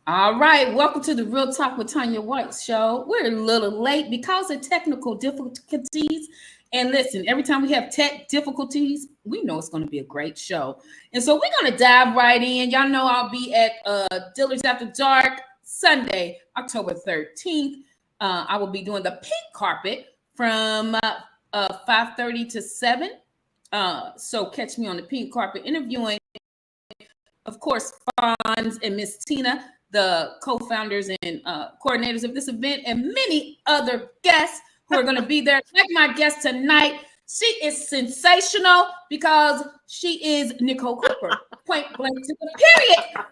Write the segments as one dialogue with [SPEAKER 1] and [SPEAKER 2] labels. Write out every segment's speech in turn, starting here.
[SPEAKER 1] All right, welcome to the Real Talk with Tanya White show. We're a little late because of technical difficulties. And listen, every time we have tech difficulties, we know it's going to be a great show. And so we're going to dive right in. Y'all know I'll be at Dillard's After Dark Sunday, October 13th. I will be doing the pink carpet from 5:30 to 7. So catch me on the pink carpet interviewing, of course, Fonz and Miss Tina, the co-founders and coordinators of this event, and many other guests who are going to be there. Like my guest tonight, she is sensational because she is Nicole Cooper, point blank to the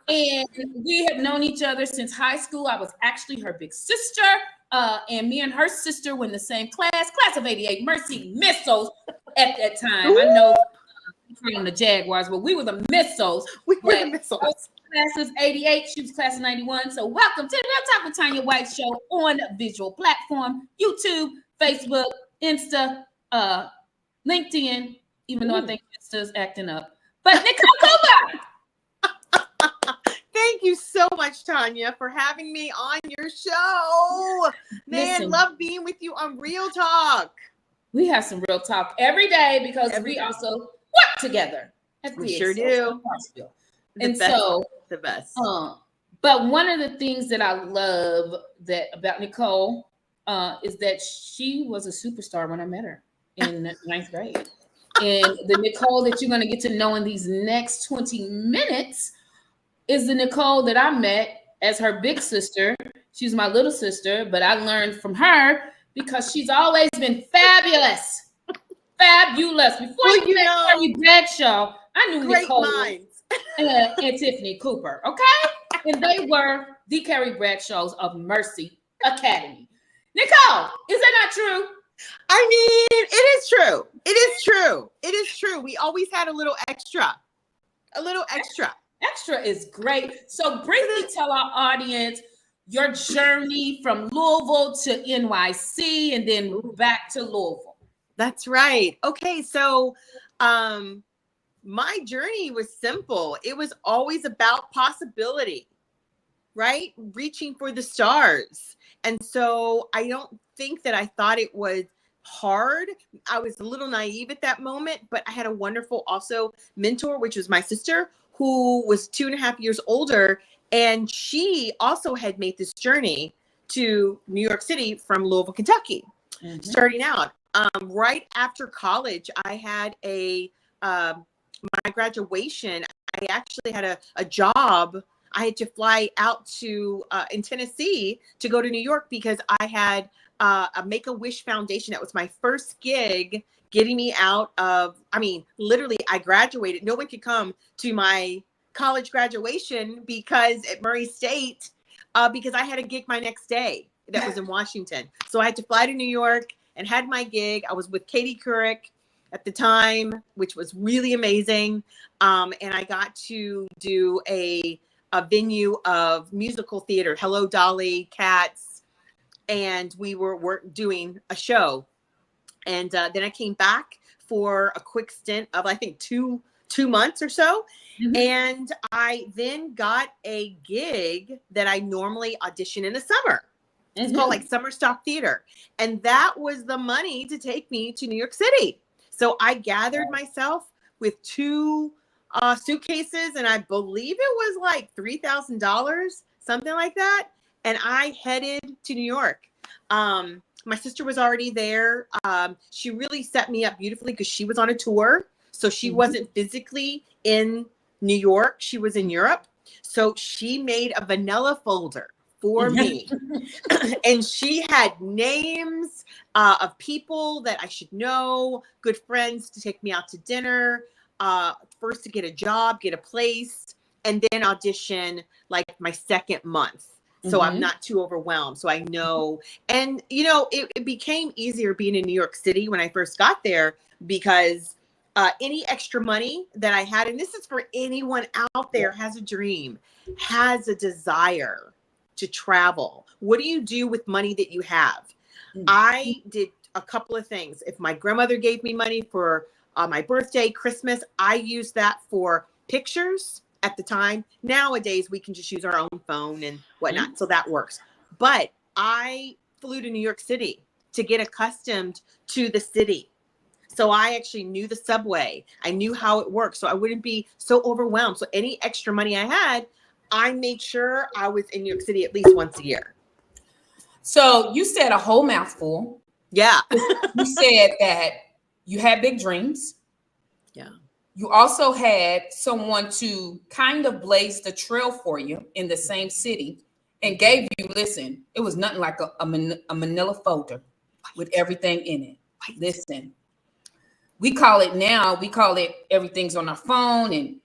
[SPEAKER 1] period. And we have known each other since high school. I was actually her big sister, and me and her sister were in the same class of '88, Mercy Missiles at that time. Ooh. I know on the Jaguars, but we were the Missiles.
[SPEAKER 2] We were the Missiles.
[SPEAKER 1] Class is '88. She was class of '91. So welcome to the Real Talk with Tanya White show on visual platform, YouTube, Facebook, Insta, LinkedIn, even though I think Insta's acting up. But Nicole Cooper.
[SPEAKER 2] Thank you so much, Tanya, for having me on your show. Man, listen, love being with you on Real Talk.
[SPEAKER 1] We have some real talk every day because we also work together.
[SPEAKER 2] We sure do.
[SPEAKER 1] And so
[SPEAKER 2] the best.
[SPEAKER 1] But one of the things that I love about Nicole is that she was a superstar when I met her in ninth grade. And the Nicole that you're going to get to know in these next 20 minutes is the Nicole that I met as her big sister. She's my little sister, but I learned from her because she's always been fabulous. Fabulous. Before you met Carrie Bradshaw, I knew Nicole and Tiffany Cooper, okay? And they were the Carrie Bradshaws of Mercy Academy. Nicole, is that not true?
[SPEAKER 2] I mean, it is true. It is true. It is true. We always had a little extra. A little extra.
[SPEAKER 1] Extra is great. So briefly tell our audience your journey from Louisville to NYC and then back to Louisville.
[SPEAKER 2] That's right. Okay, so my journey was simple. It was always about possibility, right? Reaching for the stars. And so I don't think that I thought it was hard. I was a little naive at that moment, but I had a wonderful also mentor, which was my sister, who was 2.5 years older. And she also had made this journey to New York City from Louisville, Kentucky, starting out. Right after college, I had my graduation. I actually had a job. I had to fly out to in Tennessee to go to New York because I had a Make-A-Wish Foundation. That was my first gig getting me out of, literally I graduated. No one could come to my college graduation because at Murray State, because I had a gig my next day that was in Washington. So I had to fly to New York and had my gig. I was with Katie Couric at the time, which was really amazing. And I got to do a venue of musical theater, Hello Dolly, Cats, and we were doing a show. And then I came back for a quick stint of, I think, two months or so. And I then got a gig that I normally audition in the summer. It's called like Summer Stock Theater. And that was the money to take me to New York City. So I gathered myself with 2 suitcases, and I believe it was like $3,000, something like that. And I headed to New York. My sister was already there. She really set me up beautifully because she was on a tour. So she wasn't physically in New York. She was in Europe. So she made a vanilla folder for me. And she had names of people that I should know, good friends to take me out to dinner, first to get a job, get a place, and then audition like my second month. So I'm not too overwhelmed. So I know, and it became easier being in New York City when I first got there because any extra money that I had, and this is for anyone out there has a dream, has a desire to travel. What do you do with money that you have? I did a couple of things. If my grandmother gave me money for my birthday, Christmas, I used that for pictures at the time. Nowadays, we can just use our own phone and whatnot.
[SPEAKER 1] Mm-hmm.
[SPEAKER 2] So that works. But I flew to New York City to get accustomed to the city. So I actually knew the subway. I knew how it worked. So I wouldn't be so overwhelmed. So any extra money I had, I made sure I was in New York City at least once a year.
[SPEAKER 1] So you said a whole mouthful.
[SPEAKER 2] Yeah.
[SPEAKER 1] You said that you had big dreams.
[SPEAKER 2] Yeah.
[SPEAKER 1] You also had someone to kind of blaze the trail for you in the same city and gave you, listen, it was nothing like a manila folder with everything in it.
[SPEAKER 2] Right.
[SPEAKER 1] Listen, we call it everything's on our phone and,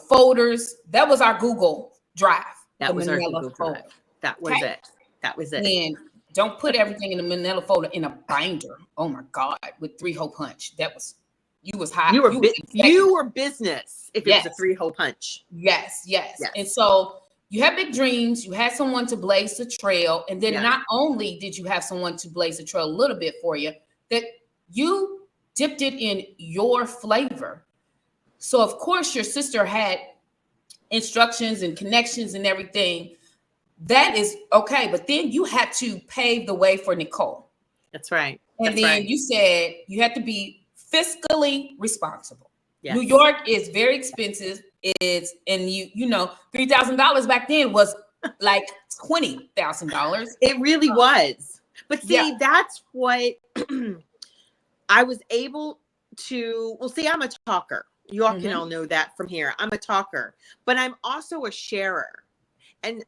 [SPEAKER 1] folders. That was our Google Drive.
[SPEAKER 2] That was our Google Drive. That was it. That was it.
[SPEAKER 1] And don't put everything in a manila folder in a binder. Oh my God, with 3-hole punch. You was hot.
[SPEAKER 2] You were business if it was a 3-hole punch.
[SPEAKER 1] Yes. And so you had big dreams. You had someone to blaze the trail. And then not only did you have someone to blaze the trail a little bit for you, that you dipped it in your flavor. So of course your sister had instructions and connections and everything. That is okay. But then you had to pave the way for Nicole.
[SPEAKER 2] That's right.
[SPEAKER 1] And then you said you had to be fiscally responsible.
[SPEAKER 2] Yes.
[SPEAKER 1] New York is very expensive. And $3,000 back then was like $20,000.
[SPEAKER 2] It really was. But see, that's what I was able to. Well, see, I'm a talker. You all can all know that from here. I'm a talker, but I'm also a sharer. And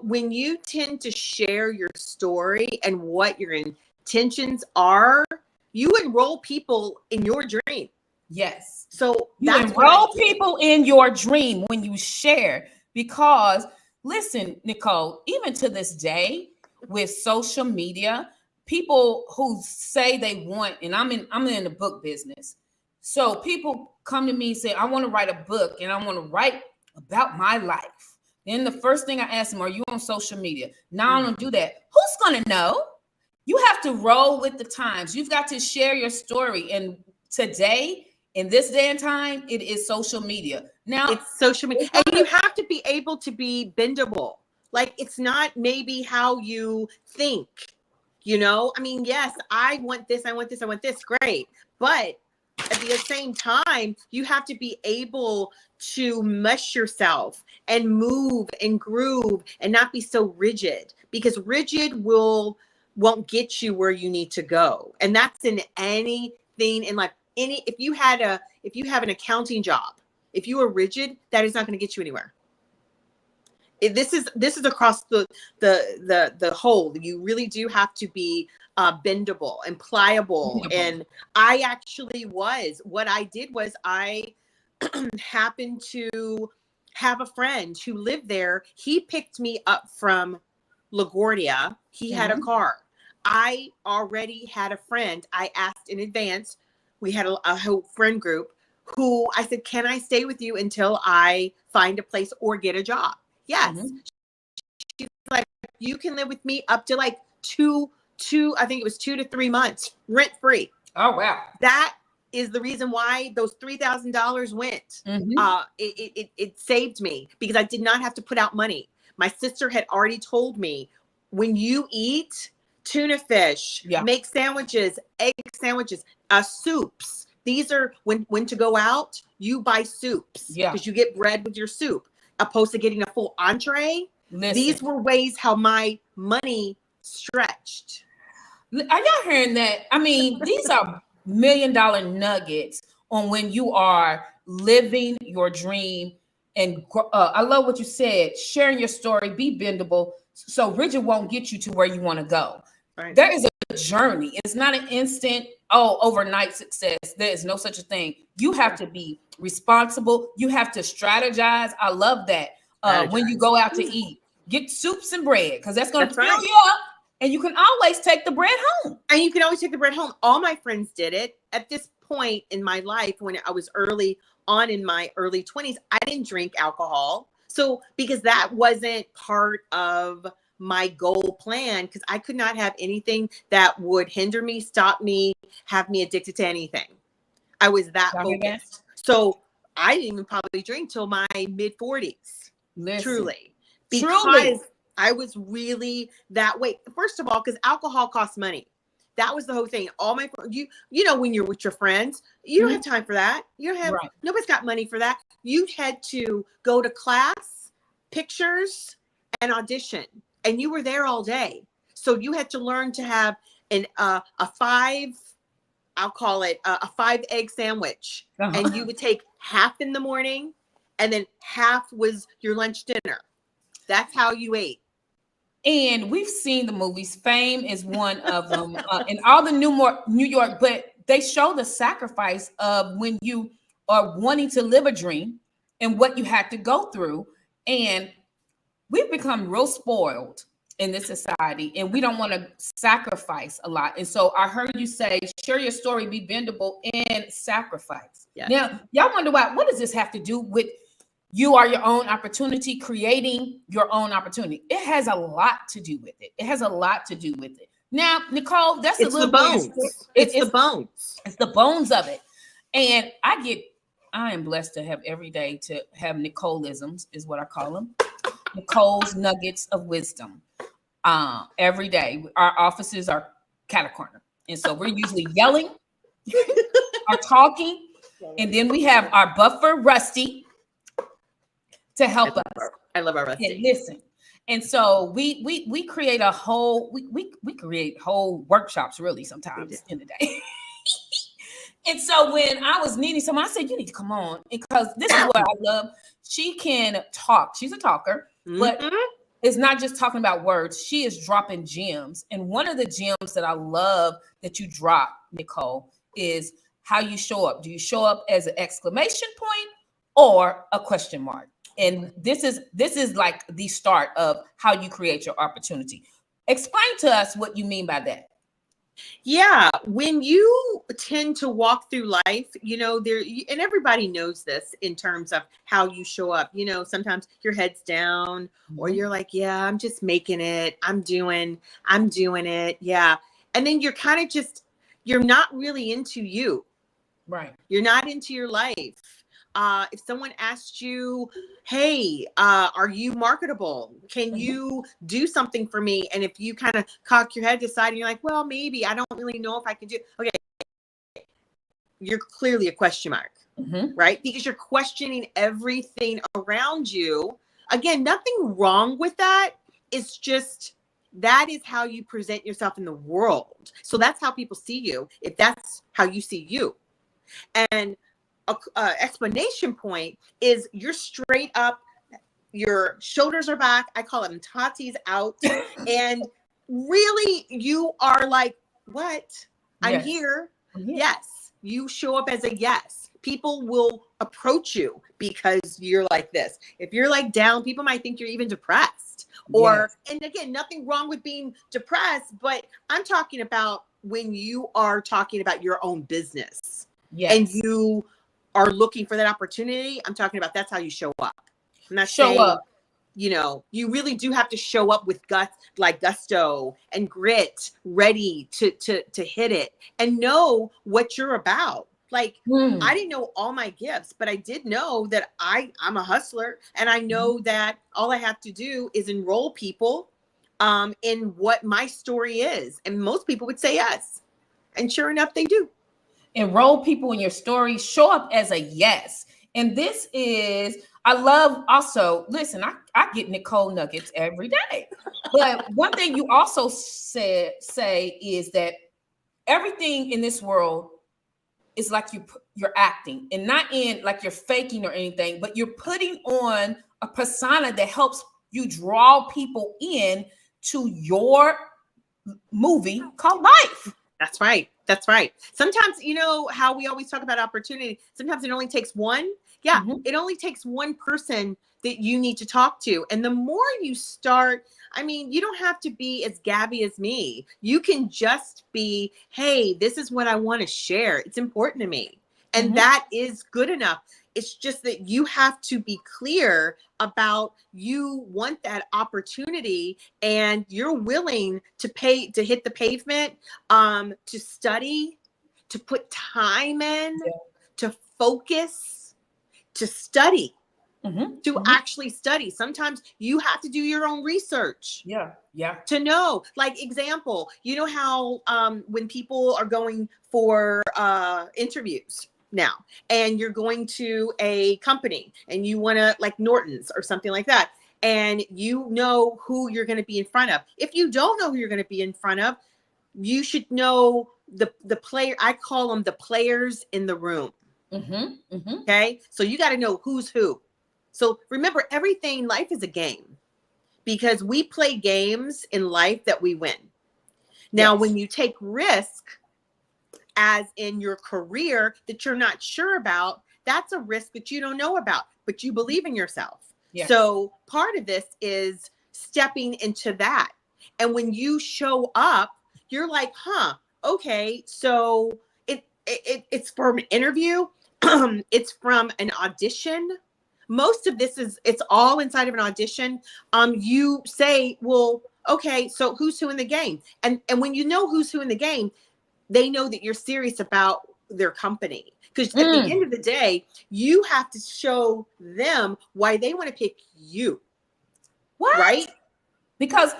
[SPEAKER 2] when you tend to share your story and what your intentions are, you enroll people in your dream.
[SPEAKER 1] Yes.
[SPEAKER 2] So
[SPEAKER 1] you enroll people in your dream when you share, because listen, Nicole, even to this day with social media, people who say they want, and I'm in the book business. So people come to me and say, I want to write a book and I want to write about my life. Then the first thing I ask them, are you on social media? No, I don't do that. Who's going to know? You have to roll with the times. You've got to share your story. And today, in this day and time, it is social media. Now
[SPEAKER 2] it's social media. And you have to be able to be bendable. Like, it's not maybe how you think, I mean, yes, I want this. Great. But at the same time, you have to be able to mesh yourself and move and groove and not be so rigid, because rigid won't get you where you need to go. And that's in anything in life. If you have an accounting job, if you are rigid, that is not going to get you anywhere. This is across the whole. You really do have to be bendable and pliable. And I actually was. What I did was I happened to have a friend who lived there. He picked me up from LaGuardia. He had a car. I already had a friend. I asked in advance. We had a whole friend group who I said, can I stay with you until I find a place or get a job? Yes. She's like, you can live with me up to like I think it was 2 to 3 months rent free.
[SPEAKER 1] Oh, wow.
[SPEAKER 2] That is the reason why those $3,000 went. It saved me because I did not have to put out money. My sister had already told me, when you eat tuna fish, make sandwiches, egg sandwiches, soups. These are when to go out, you buy soups because you get bread with your soup, opposed to getting a full entree. These were ways how my money stretched.
[SPEAKER 1] Are y'all hearing that? I mean, these are $1 million nuggets on when you are living your dream. And I love what you said, sharing your story, be bendable. So rigid won't get you to where you want to go. Right. There is a journey. It's not an instant, overnight success. There is no such a thing. You have to be responsible. You have to strategize. I love that. When you go out to eat, get soups and bread, because that's going to fill you up. And you can always take the bread home. All my friends did it. At this point in my life, when I was early on in my early 20s, I didn't drink alcohol. So because that wasn't part of my goal plan, because I could not have anything that would hinder me, stop me, have me addicted to anything. I was that focused. So
[SPEAKER 2] I didn't even probably drink till my mid 40s.
[SPEAKER 1] Listen,
[SPEAKER 2] Truly.
[SPEAKER 1] truly.
[SPEAKER 2] Because I was really that way. First of all, because alcohol costs money. That was the whole thing. All my you know, when you're with your friends, you don't have time for that. You don't have
[SPEAKER 1] Right.
[SPEAKER 2] Nobody's got money for that. You had to go to class, pictures, and audition, and you were there all day. So you had to learn to have a five. I'll call it a 5-egg sandwich, and you would take half in the morning, and then half was your lunch dinner. That's how you ate.
[SPEAKER 1] And we've seen the movies. Fame is one of them, and all the New York, but they show the sacrifice of when you are wanting to live a dream and what you had to go through. And we've become real spoiled in this society, and we don't want to sacrifice a lot. And so I heard you say, share your story, be bendable, and sacrifice.
[SPEAKER 2] Yes.
[SPEAKER 1] Now, y'all wonder what does this have to do with you are your own opportunity, creating your own opportunity? It has a lot to do with it. It has a lot to do with it. Now, Nicole, that's
[SPEAKER 2] It's
[SPEAKER 1] a little
[SPEAKER 2] the bones. It's the bones.
[SPEAKER 1] It's the bones of it. And I am blessed to have every day to have Nicoleisms, is what I call them. Nicole's nuggets of wisdom. Every day. Our offices are cat a corner. And so we're usually yelling or talking. And then we have our buffer, Rusty, to help us.
[SPEAKER 2] I love our Rusty.
[SPEAKER 1] And listen. And so we create a whole, we create whole workshops really sometimes in the day. And so when I was needing someone, I said, you need to come on, because this is what I love. She can talk. She's a talker, but it's not just talking about words. She is dropping gems. And one of the gems that I love that you drop, Nicole, is how you show up. Do you show up as an exclamation point or a question mark? And this is like the start of how you create your opportunity. Explain to us what you mean by that.
[SPEAKER 2] Yeah, when you tend to walk through life, you know, and everybody knows this in terms of how you show up. You know, sometimes your head's down, or you're like, yeah, I'm just making it. I'm doing it. Yeah. And then you're kind of you're not really into you.
[SPEAKER 1] Right.
[SPEAKER 2] You're not into your life. If someone asked you, hey, are you marketable? Can you do something for me? And if you kind of cock your head to the side and you're like, well, maybe, I don't really know if I can do it. Okay. You're clearly a question mark, right? Because you're questioning everything around you. Again, nothing wrong with that. It's just, that is how you present yourself in the world. So that's how people see you, if that's how you see you. And explanation point is you're straight up, your shoulders are back. I call them tatis out. And really you are like, what? I'm here. Yes. You show up as a yes. People will approach you because you're like this. If you're like down, people might think you're even depressed. Or, and again, nothing wrong with being depressed, but I'm talking about when you are talking about your own business and you are looking for that opportunity. I'm talking about that's how you show up. I'm not saying, you know, you really do have to show up with gusto and grit, ready to hit it and know what you're about. Like, I didn't know all my gifts, but I did know that I'm a hustler, and I know that all I have to do is enroll people in what my story is. And most people would say yes. And sure enough, they do.
[SPEAKER 1] Enroll people in your story, show up as a yes. And this is, I love also, listen, I get Nicole nuggets every day. But one thing you also say is that everything in this world is like you're acting, and not in like you're faking or anything, but you're putting on a persona that helps you draw people in to your movie called life.
[SPEAKER 2] That's right. That's right. Sometimes, you know how we always talk about opportunity. Sometimes it only takes one. Yeah. It only takes one person that you need to talk to. And the more you start, I mean, you don't have to be as Gabby as me. You can just be, hey, this is what I want to share. It's important to me. And that is good enough. It's just that you have to be clear about you want that opportunity and you're willing to hit the pavement, to study, to put time in, to focus, to study,
[SPEAKER 1] Mm-hmm.
[SPEAKER 2] to
[SPEAKER 1] Mm-hmm.
[SPEAKER 2] actually study. Sometimes you have to do your own research.
[SPEAKER 1] Yeah. Yeah.
[SPEAKER 2] To know, like example, you know how when people are going for interviews now, and you're going to a company and you want to, like Norton's or something like that, and you know who you're going to be in front of. If you don't know who you're going to be in front of, you should know the player. I call them the players in the room.
[SPEAKER 1] Mm-hmm. Mm-hmm.
[SPEAKER 2] Okay, so you got to know who's who. So remember, everything, life is a game, because we play games in life that we win. Now,
[SPEAKER 1] Yes.
[SPEAKER 2] when you take risk, as in your career that you're not sure about, that's a risk that you don't know about, but you believe in yourself.
[SPEAKER 1] Yes.
[SPEAKER 2] So part of this is stepping into that. And when you show up, you're like, okay, so it's from an interview. It's from an audition. Most of this it's all inside of an audition. You say, well, okay, so who's who in the game? And when you know who's who in the game, they know that you're serious about their company. Because at the end of the day, you have to show them why they want to pick you.
[SPEAKER 1] What?
[SPEAKER 2] Right?
[SPEAKER 1] Because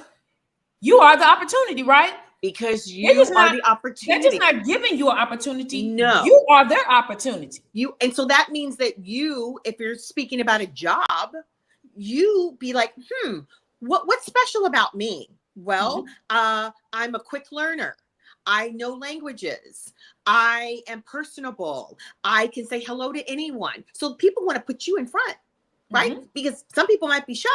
[SPEAKER 1] you are the opportunity, right?
[SPEAKER 2] Because you are the opportunity.
[SPEAKER 1] They're just not giving you an opportunity.
[SPEAKER 2] No.
[SPEAKER 1] You are their opportunity.
[SPEAKER 2] And so that means that you, if you're speaking about a job, you be like, what's special about me? Well, I'm a quick learner. I know languages. I am personable. I can say hello to anyone. So people want to put you in front, right? Mm-hmm. Because some people might be shy.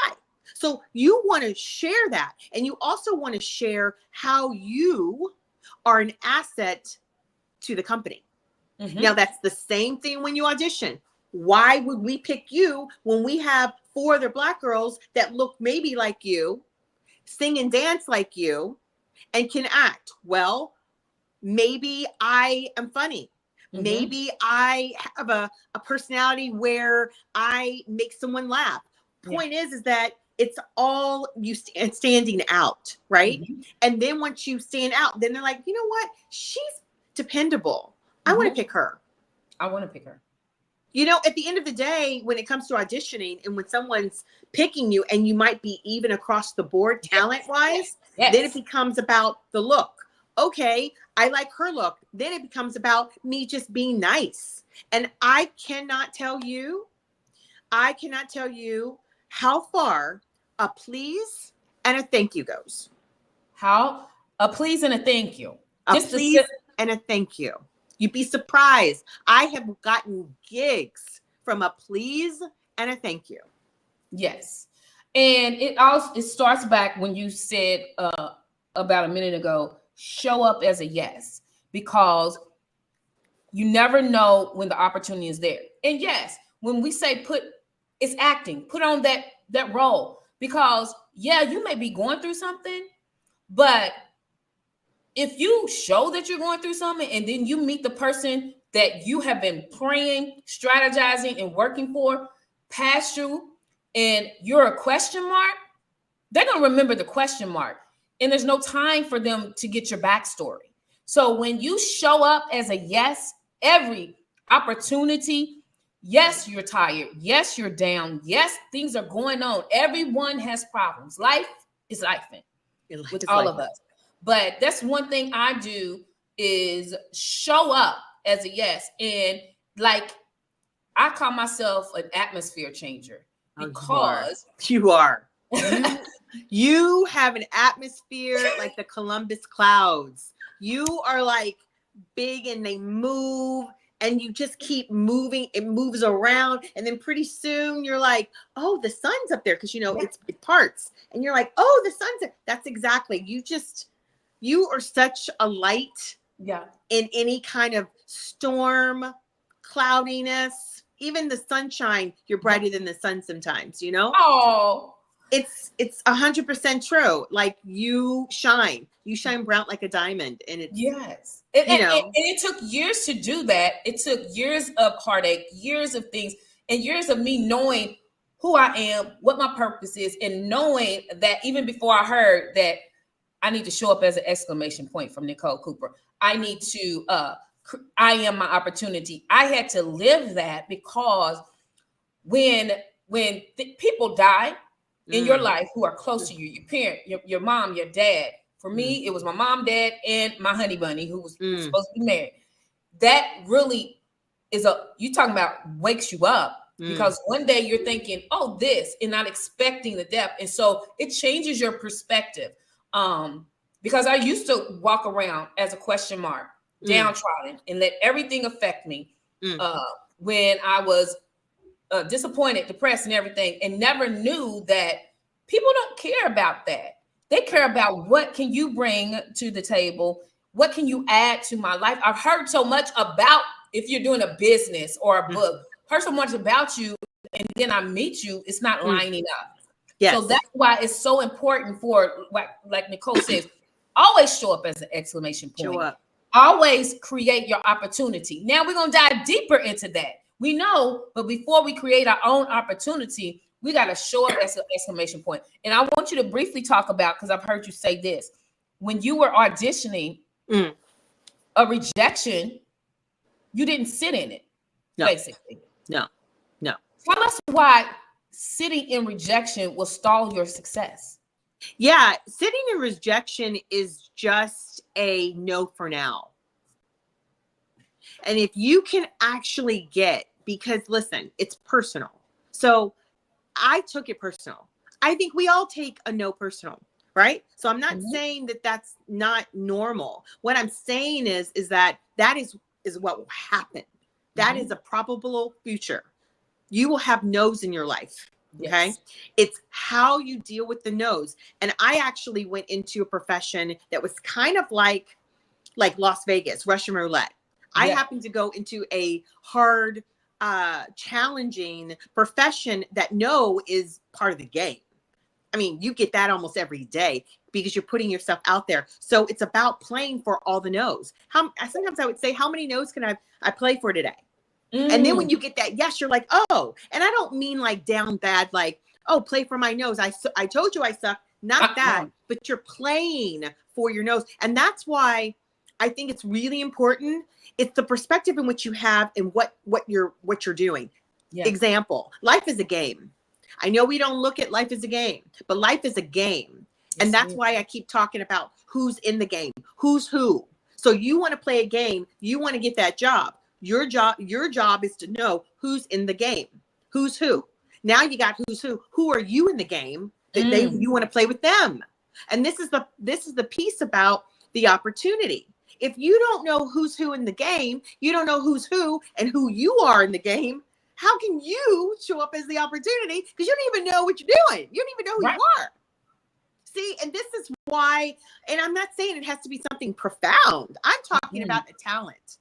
[SPEAKER 2] So you want to share that. And you also want to share how you are an asset to the company. Mm-hmm. Now, that's the same thing when you audition. Why would we pick you when we have 4 other Black girls that look maybe like you, sing and dance like you, and can act? Well, maybe I am funny. Mm-hmm. Maybe I have a personality where I make someone laugh. Point is that it's all you standing out, right? Mm-hmm. And then once you stand out, then they're like, you know what? She's dependable. I want to pick her.
[SPEAKER 1] I want to pick her.
[SPEAKER 2] You know, at the end of the day, when it comes to auditioning and when someone's picking you and you might be even across the board talent-wise, then it becomes about the look. Okay, I like her look. Then it becomes about me just being nice. And I cannot tell you how far a please and a thank you goes.
[SPEAKER 1] How? A please and a thank you.
[SPEAKER 2] A please and a thank you. You'd be surprised. I have gotten gigs from a please and a thank you.
[SPEAKER 1] Yes. And it starts back when you said about a minute ago, show up as a yes, because you never know when the opportunity is there. And yes, when we say it's acting, put on that role, because you may be going through something, but if you show that you're going through something and then you meet the person that you have been praying, strategizing, and working for past you, and you're a question mark, they're going to remember the question mark. And there's no time for them to get your backstory. So when you show up as a yes, every opportunity, yes, you're tired. Yes, you're down. Yes, things are going on. Everyone has problems. Life is life with all of us. But that's one thing I do is show up as a yes. And like, I call myself an atmosphere changer because
[SPEAKER 2] you are. You have an atmosphere like the Columbus clouds. You are like big and they move and you just keep moving. It moves around. And then pretty soon you're like, oh, the sun's up there. Because, you know, it parts. And you're like, oh, the sun's there. That's exactly. You are such a light in any kind of storm, cloudiness, even the sunshine. You're brighter than the sun sometimes, you know?
[SPEAKER 1] Oh,
[SPEAKER 2] it's 100% true. Like you shine bright like a diamond. And it's,
[SPEAKER 1] and it took years to do that. It took years of heartache, years of things, and years of me knowing who I am, what my purpose is, and knowing that even before I heard that I need to show up as an exclamation point from Nicole Cooper. I need to, I am my opportunity. I had to live that because when people die in your life who are close to you, your parent, your mom, your dad. For me, it was my mom, dad, and my honey bunny who was supposed to be married. That really is you talking about wakes you up, because one day you're thinking, oh, this, and not expecting the depth. And so it changes your perspective. Because I used to walk around as a question mark, downtrodden, and let everything affect me. When I was disappointed, depressed, and everything, and never knew that people don't care about that. They care about what can you bring to the table? What can you add to my life? I've heard so much about, if you're doing a business or a book, heard so much about you, and then I meet you, it's not lining up. Yes. So that's why it's so important for, like Nicole says, always show up as an exclamation point. Show up. Always create your opportunity. Now we're going to dive deeper into that. We know, but before we create our own opportunity, we got to show up as an exclamation point. And I want you to briefly talk about, because I've heard you say this, when you were auditioning, a rejection, you didn't sit in it, basically.
[SPEAKER 2] No.
[SPEAKER 1] Tell us why sitting in rejection will stall your success.
[SPEAKER 2] Yeah, sitting in rejection is just a no for now. And if you can actually because listen, it's personal. So I took it personal. I think we all take a no personal, right? So I'm not saying that that's not normal. What I'm saying is that is what will happen. That is a probable future. You will have no's in your life. Okay. Yes. It's how you deal with the no's. And I actually went into a profession that was kind of like Las Vegas, Russian roulette. I happened to go into a hard, challenging profession that no is part of the game. I mean, you get that almost every day because you're putting yourself out there. So it's about playing for all the no's. Sometimes I would say, how many no's can I play for today? And then when you get that yes, you're like, oh, and I don't mean like down bad, like, oh, play for my nose. I told you I suck. Not that, but you're playing for your nose. And that's why I think it's really important. It's the perspective in which you have and what you're doing. Yeah. Example, life is a game. I know we don't look at life as a game, but life is a game. Yes, and that's why I keep talking about who's in the game, who's who. So you want to play a game, you want to get that job. Your job is to know who's in the game, who's who. Now you got who's who. Who are you in the game that you want to play with them? And this is the piece about the opportunity. If you don't know who's who in the game, you don't know who's who and who you are in the game. How can you show up as the opportunity? Because you don't even know what you're doing. You don't even know who you are. See, and this is why, and I'm not saying it has to be something profound. I'm talking about a talent.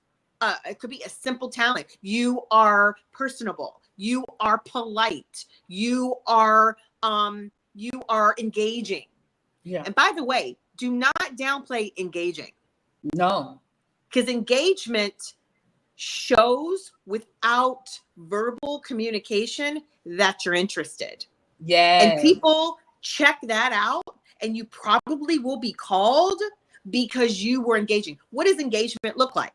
[SPEAKER 2] It could be a simple talent. You are personable. You are polite. You are engaging. Yeah. And by the way, do not downplay engaging.
[SPEAKER 1] No.
[SPEAKER 2] Because engagement shows without verbal communication that you're interested. Yeah. And people check that out, and you probably will be called because you were engaging. What does engagement look like?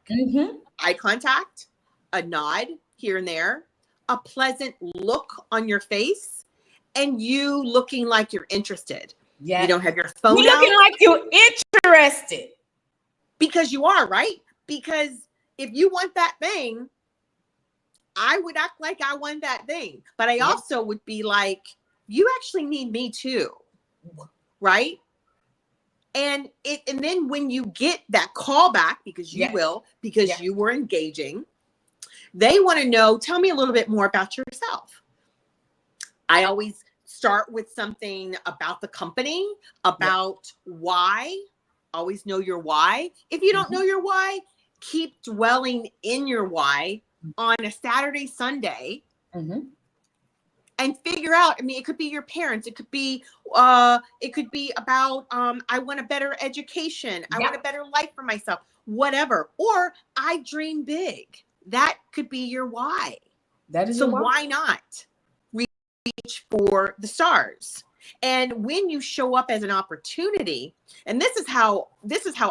[SPEAKER 2] Eye contact, a nod here and there, a pleasant look on your face, and you looking like you're interested. Yeah. You don't have your phone out.
[SPEAKER 1] Looking like you're interested.
[SPEAKER 2] Because you are, right? Because if you want that thing, I would act like I want that thing. But I also would be like, you actually need me too. Right? And then when you get that call back, because you will, because you were engaging, they want to know, tell me a little bit more about yourself. I always start with something about the company, about why. Always know your why. If you don't know your why, keep dwelling in your why on a Saturday, Sunday, and figure out. I mean, it could be your parents. It could be about I want a better education. I want a better life for myself. Whatever. Or I dream big. That could be your why. That is so. Why not reach for the stars? And when you show up as an opportunity, and this is how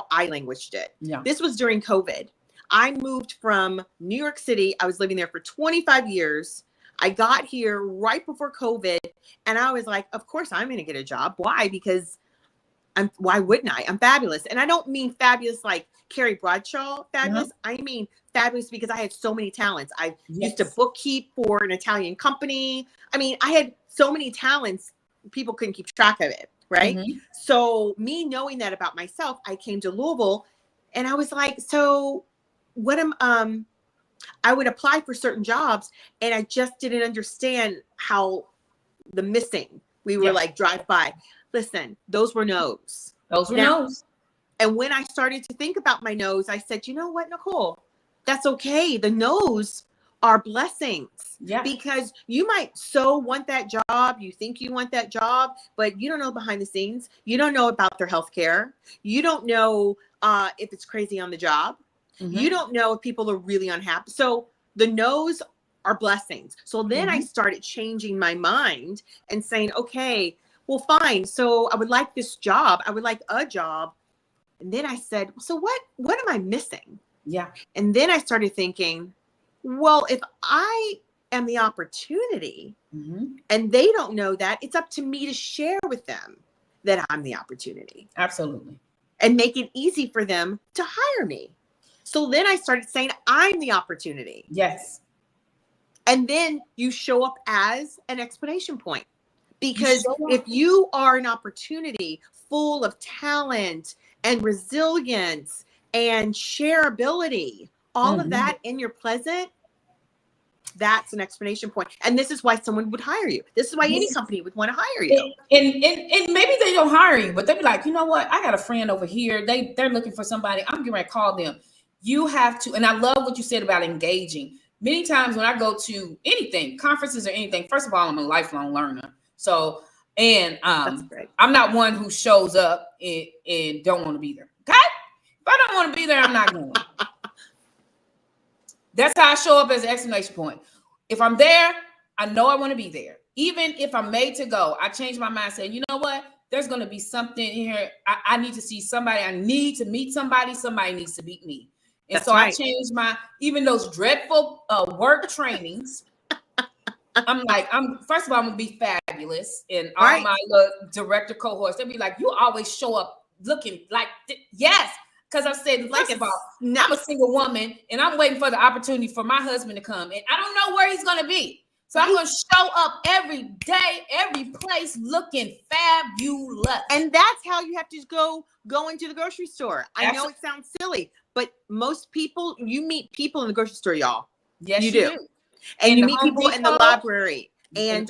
[SPEAKER 2] I languaged it. Yeah. This was during COVID. I moved from New York City. I was living there for 25 years. I got here right before COVID, and I was like, of course I'm going to get a job. Why? Because why wouldn't I? I'm fabulous. And I don't mean fabulous like Carrie Bradshaw fabulous. I mean fabulous because I had so many talents. I used to bookkeep for an Italian company. I mean, I had so many talents, people couldn't keep track of it, right? So me knowing that about myself, I came to Louisville and I was like, so what am I would apply for certain jobs and I just didn't understand how the missing. We were like drive by. Listen, those were no's.
[SPEAKER 1] Those were no's.
[SPEAKER 2] And when I started to think about my no's, I said, you know what, Nicole, that's okay. The no's are blessings. Because you might so want that job. You think you want that job, but you don't know behind the scenes. You don't know about their health care. You don't know if it's crazy on the job. You don't know if people are really unhappy. So the no's are blessings. So then I started changing my mind and saying, okay, well, fine. So I would like this job. I would like a job. And then I said, so what am I missing? And then I started thinking, well, if I am the opportunity and they don't know that, it's up to me to share with them that I'm the opportunity.
[SPEAKER 1] Absolutely.
[SPEAKER 2] And make it easy for them to hire me. So then I started saying, I'm the opportunity. And then you show up as an explanation point. Because if you are an opportunity full of talent and resilience and shareability, all of that, and you're pleasant, that's an explanation point. And this is why someone would hire you. This is why any company would want to hire you.
[SPEAKER 1] And maybe they don't hire you, but they'd be like, you know what? I got a friend over here. They're looking for somebody. I'm getting ready to call them. You have to, and I love what you said about engaging. Many times when I go to anything, conferences or anything, first of all, I'm a lifelong learner. So, and I'm not one who shows up and don't want to be there. Okay? If I don't want to be there, I'm not going. That's how I show up as an exclamation point. If I'm there, I know I want to be there. Even if I'm made to go, I change my mind saying, you know what? There's going to be something here. I need to see somebody. I need to meet somebody. Somebody needs to meet me. And that's so I changed even those dreadful work trainings. I'm like, first of all, I'm gonna be fabulous. And all my director cohorts, they'll be like, you always show up looking like yes. Because I said, first of all, I'm a single woman and I'm waiting for the opportunity for my husband to come. And I don't know where he's gonna be. So I'm gonna show up every day, every place looking fabulous.
[SPEAKER 2] And that's how you have to go into the grocery store. I know it sounds silly, but most people, you meet people in the grocery store, y'all.
[SPEAKER 1] Yes, you do.
[SPEAKER 2] And you meet people in the library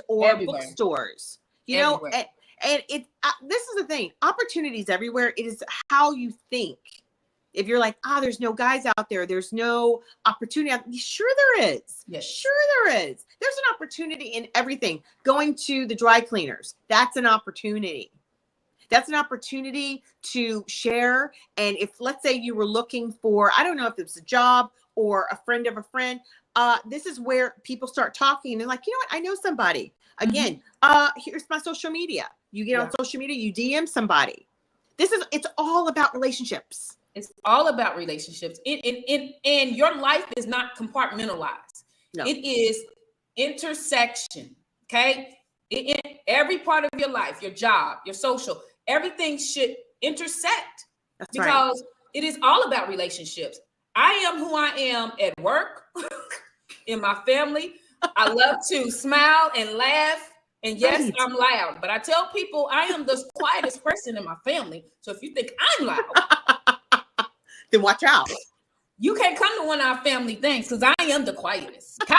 [SPEAKER 2] or bookstores, you know, and this is the thing, opportunities everywhere. It is how you think. If you're like, there's no guys out there, there's no opportunity. Sure there is.
[SPEAKER 1] Yes.
[SPEAKER 2] Sure there is. There's an opportunity in everything. Going to the dry cleaners, that's an opportunity. That's an opportunity to share. And if, let's say you were looking for, I don't know if it's a job or a friend of a friend, this is where people start talking. They're like, you know what? I know somebody. Again, here's my social media. You get on social media, you DM somebody. It's all about relationships.
[SPEAKER 1] It's all about relationships. And your life is not compartmentalized. No. It is intersection. Okay. In every part of your life, your job, your social, everything should intersect. That's because it is all about relationships. I am who I am at work, in my family. I love to smile and laugh. And yes, I'm loud, but I tell people I am the quietest person in my family. So if you think I'm loud,
[SPEAKER 2] then watch out.
[SPEAKER 1] You can't come to one of our family things because I am the quietest. Okay?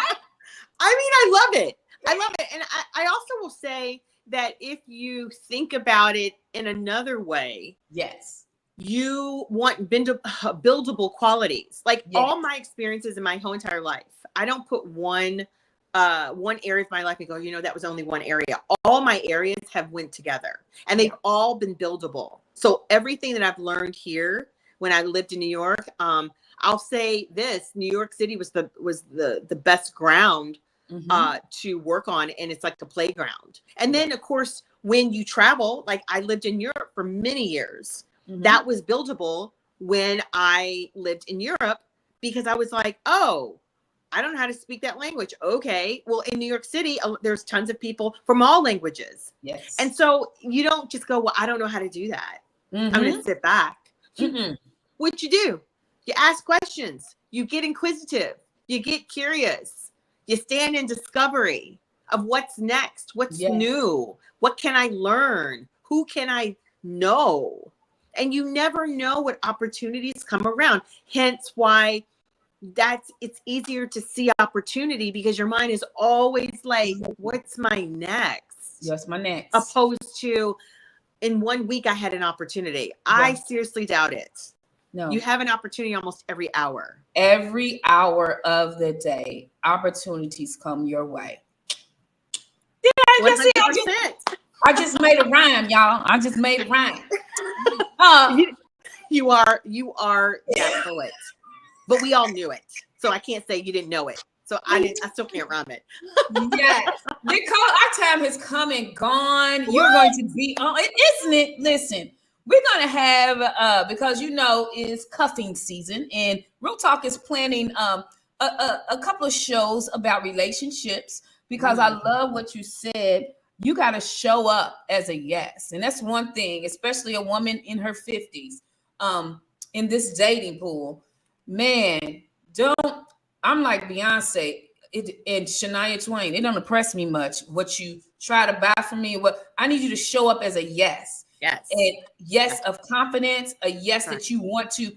[SPEAKER 2] I love it. I love it. And I also will say that if you think about it in another way,
[SPEAKER 1] yes,
[SPEAKER 2] you want buildable qualities. Like all my experiences in my whole entire life, I don't put one area of my life and go, you know, that was only one area. All my areas have went together and they've all been buildable. So everything that I've learned here when I lived in New York, I'll say this, New York City was the best ground to work on. And it's like a playground. And then of course, when you travel, like I lived in Europe for many years, that was buildable when I lived in Europe because I was like, I don't know how to speak that language. Okay. Well, in New York City, there's tons of people from all languages.
[SPEAKER 1] Yes.
[SPEAKER 2] And so you don't just go, well, I don't know how to do that. I'm going to sit back. What you do? You ask questions. You get inquisitive. You get curious. You stand in discovery of what's next, what's new, what can I learn, who can I know? And you never know what opportunities come around. Hence why it's easier to see opportunity, because your mind is always like, what's my next?
[SPEAKER 1] Yes, my next.
[SPEAKER 2] Opposed to, in 1 week, I had an opportunity. I seriously doubt it.
[SPEAKER 1] No.
[SPEAKER 2] You have an opportunity almost every hour.
[SPEAKER 1] Every hour of the day, opportunities come your way. Yeah,
[SPEAKER 2] 100%.
[SPEAKER 1] I just made a rhyme, y'all. I just made a rhyme.
[SPEAKER 2] You are that poet. But we all knew it. So I can't say you didn't know it. So I still can't rhyme it.
[SPEAKER 1] Yes. Nicole, our time has come and gone. You're going to be on it, isn't it? Listen, we're going to have, because it's cuffing season, and Real Talk is planning a couple of shows about relationships, because I love what you said. You got to show up as a yes. And that's one thing, especially a woman in her 50s, in this dating pool. Man, I'm like Beyonce and Shania Twain. It don't impress me much what you try to buy from me. What I need you to show up as a yes.
[SPEAKER 2] Yes.
[SPEAKER 1] And yes of confidence, a yes that you want to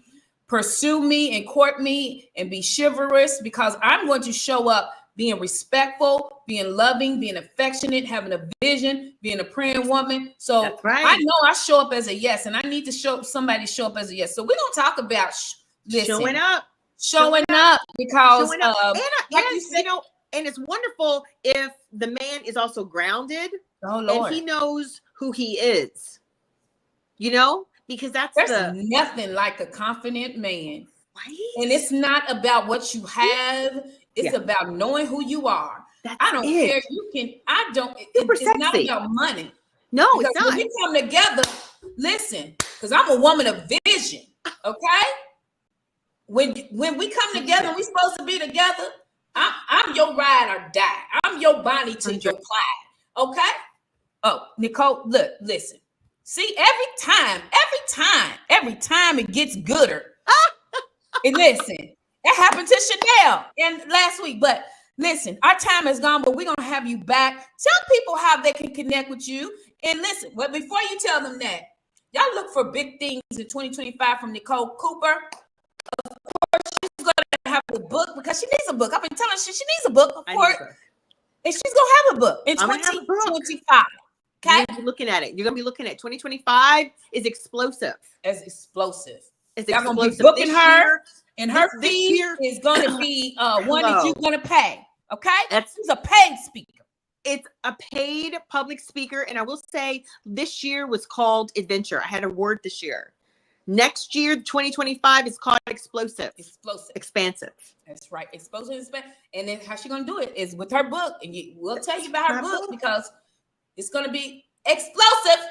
[SPEAKER 1] pursue me and court me and be chivalrous, because I'm going to show up being respectful, being loving, being affectionate, having a vision, being a praying woman. So I know I show up as a yes, and I need to somebody show up as a yes. So we're going to talk about
[SPEAKER 2] showing up,
[SPEAKER 1] because
[SPEAKER 2] and it's wonderful if the man is also grounded.
[SPEAKER 1] Oh Lord.
[SPEAKER 2] And he knows who he is, because
[SPEAKER 1] there's nothing like a confident man.
[SPEAKER 2] Right?
[SPEAKER 1] And it's not about what you have. It's about knowing who you are. I don't care. It's not about money.
[SPEAKER 2] No, it's not.
[SPEAKER 1] When we come together, listen, because I'm a woman of vision. Okay. When we come together and we're supposed to be together, I'm your ride or die. I'm your Bonnie to your Clyde. Okay. Oh, Nicole, look, listen. See, every time it gets gooder. And listen, that happened to Chanel last week. But listen, our time is gone, but we're going to have you back. Tell people how they can connect with you. And listen, but before you tell them that, y'all look for big things in 2025 from Nicole Cooper. Of course, she's going to have a book, because she needs a book. I've been telling her she needs a book, of course. And she's going to have a book in 2025. Okay?
[SPEAKER 2] You're going to be looking at it. You're going to be looking at 2025 is explosive.
[SPEAKER 1] As explosive.
[SPEAKER 2] It's
[SPEAKER 1] y'all going to be
[SPEAKER 2] explosive.
[SPEAKER 1] booking her, and her fee is going to be one that you're going to pay. Okay? She's a paid speaker.
[SPEAKER 2] It's a paid public speaker. And I will say this year was called Adventure. I had a word this year. Next year, 2025, is called Explosive. Expansive.
[SPEAKER 1] That's right. Explosive. And then how she's going to do it is with her book. And we'll tell you about her book, because it's going to be explosive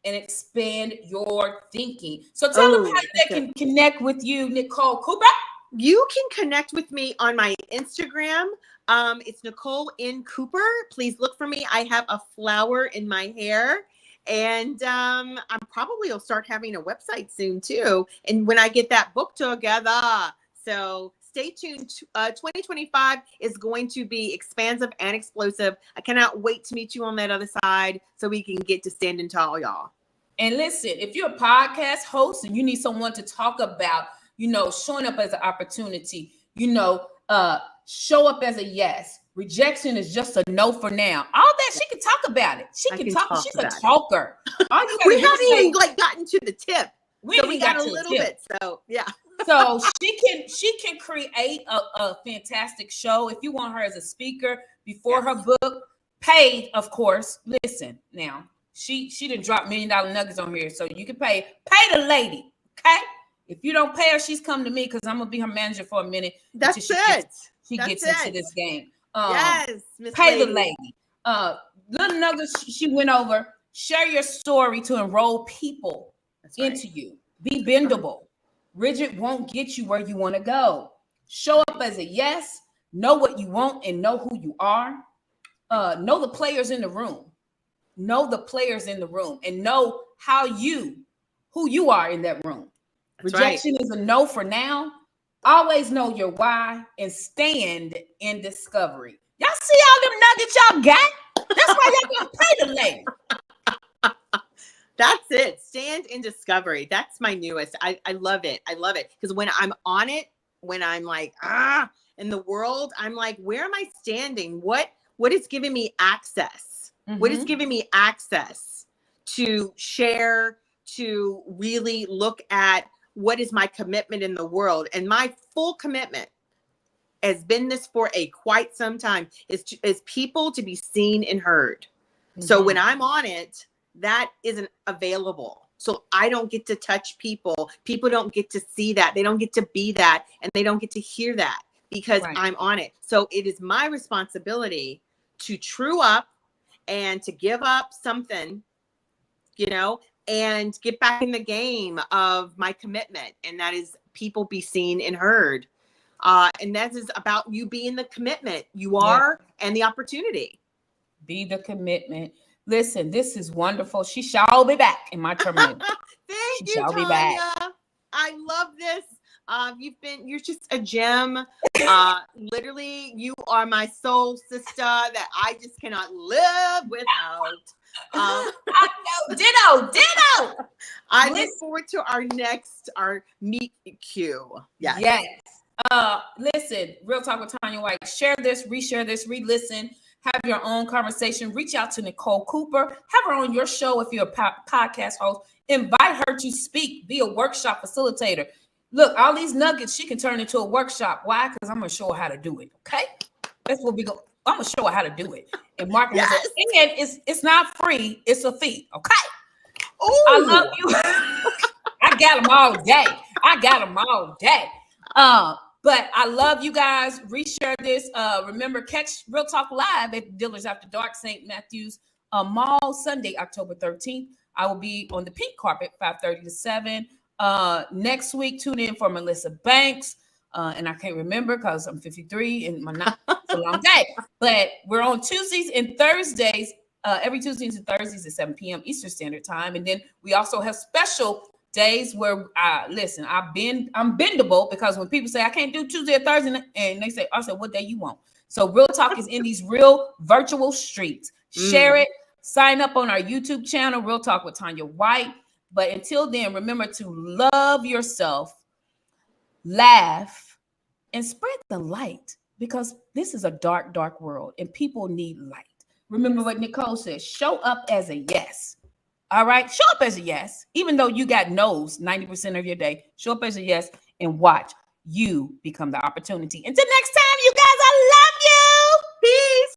[SPEAKER 1] and expand your thinking. So tell them how they can connect with you, Nicole Cooper.
[SPEAKER 2] You can connect with me on my Instagram. It's Nicole N. Cooper. Please look for me. I have a flower in my hair. And I probably will start having a website soon too. And when I get that book together. So stay tuned. 2025 is going to be expansive and explosive. I cannot wait to meet you on that other side so we can get to standing tall, y'all.
[SPEAKER 1] And listen, if you're a podcast host and you need someone to talk about, showing up as an opportunity, show up as a yes. Rejection is just a no for now. All that, she can talk about it. She can talk. She's a talker.
[SPEAKER 2] We haven't even gotten to the tip.
[SPEAKER 1] We
[SPEAKER 2] got a little bit. So yeah.
[SPEAKER 1] So she can create a fantastic show. If you want her as a speaker before her book, paid, of course. Listen, now she didn't drop $1 million nuggets on here, so you can pay the lady. Okay. If you don't pay her, she's come to me, because I'm gonna be her manager for a minute.
[SPEAKER 2] That's it.
[SPEAKER 1] She gets into this game.
[SPEAKER 2] Yes, Miss
[SPEAKER 1] pay the lady. Little nuggets she went over. Share your story to enroll people into you. Be bendable. Rigid won't get you where you want to go. Show up as a yes. Know what you want and know who you are. Know the players in the room. Know the players in the room and know who you are in that room.
[SPEAKER 2] That's
[SPEAKER 1] Rejection is a no for now. Always know your why and stand in discovery. Y'all see all them nuggets y'all got? That's why y'all gonna pay the lady.
[SPEAKER 2] That's it. Stand in discovery. That's my newest. I love it. I love it. Because when I'm on it, when I'm like, in the world, I'm like, where am I standing? What is giving me access? Mm-hmm. What is giving me access to share, to really look at what is my commitment in the world? And my full commitment has been this for quite some time is people to be seen and heard. Mm-hmm. So when I'm on it, that isn't available. So I don't get to touch people. People don't get to see that. They don't get to be that. And they don't get to hear that because I'm on it. So it is my responsibility to true up and to give up something, and get back in the game of my commitment. And that is people be seen and heard. And that is about you being the commitment you are and the opportunity. Be
[SPEAKER 1] the commitment. Listen, this is wonderful. She shall be back in my terminal.
[SPEAKER 2] Thank you, Tanya. I love this. You're just a gem. Literally, you are my soul sister that I just cannot live without.
[SPEAKER 1] I know, ditto.
[SPEAKER 2] Look forward to our meet cue.
[SPEAKER 1] Yes. Listen, Real Talk with Tanya White. Share this, reshare this, re-listen. Have your own conversation. Reach out to Nicole Cooper. Have her on your show if you're a podcast host. Invite her to speak. Be a workshop facilitator. Look, all these nuggets she can turn into a workshop. Why? Because I'm going to show her how to do it. Okay? That's what we go. I'm going to show her how to do it. And marketing. And it's not free. It's a fee. Okay? Ooh. I love you. I got them all day. But I love you guys. Reshare this. Remember, catch Real Talk Live at Dealers After Dark, St. Matthews Mall, Sunday, October 13th. I will be on the pink carpet, 5:30 to 7. Next week, tune in for Melissa Banks. And I can't remember because I'm 53 and it's a long day. But we're on Tuesdays and Thursdays, every Tuesdays and Thursdays at 7 p.m. Eastern Standard Time. And then we also have special days where I'm bendable, because when people say I can't do Tuesday or Thursday, and they say, I said, what day you want? So Real Talk is in these real virtual streets. Share it, sign up on our YouTube channel, Real Talk with Tanya White. But until then, remember to love yourself, laugh, and spread the light, because this is a dark, dark world and people need light. Remember what Nicole says, show up as a yes. All right, show up as a yes, even though you got no's 90% of your day. Show up as a yes and watch you become the opportunity. Until next time, you guys, I love you.